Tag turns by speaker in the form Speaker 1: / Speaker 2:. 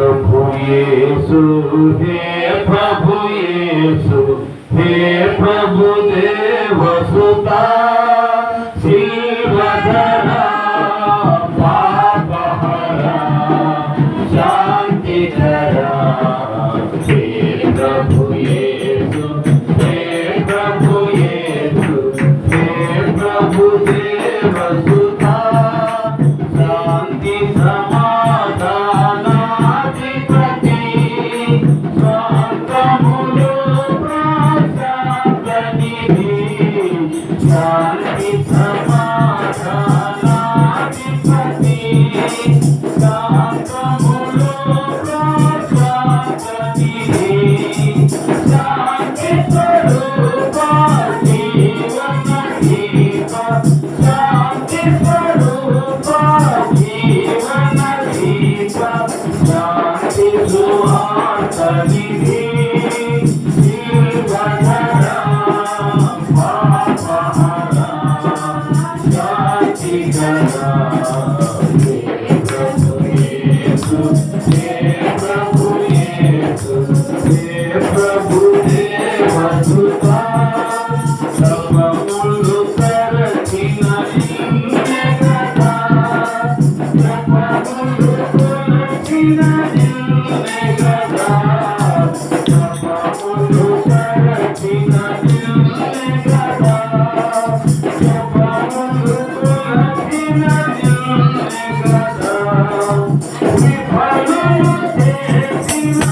Speaker 1: प्रभु यीशु हे प्रभु देवसुता शिवधरा पापहरा शांतिधरा हे प्रभु यीशु हे प्रभु यीशु हे प्रभु देवसुता शांति समाधानाधिपति स्वांतमुलो प्रशांतनिधि शांति समाधानाधिपति स्वांतमुलो प्रशांतनिधि शांति स्वरूपा जीवनदीप शांति स्वरूपा जीवनदीप शांति सुहासनिधि शिवधरा पापहरा शांतिधरा हे प्रभु यीशु हे प्रभु यीशु हे प्रभु देवसुता सर्वमुలు కరచిన నిన్నే కదా సర్వములు కొలచిన నిన్నే కదా సర్వములు కరచిన నిన్నే కదా సర్వములు కొలచిన నిన్నే కదా విఫలము చేసిన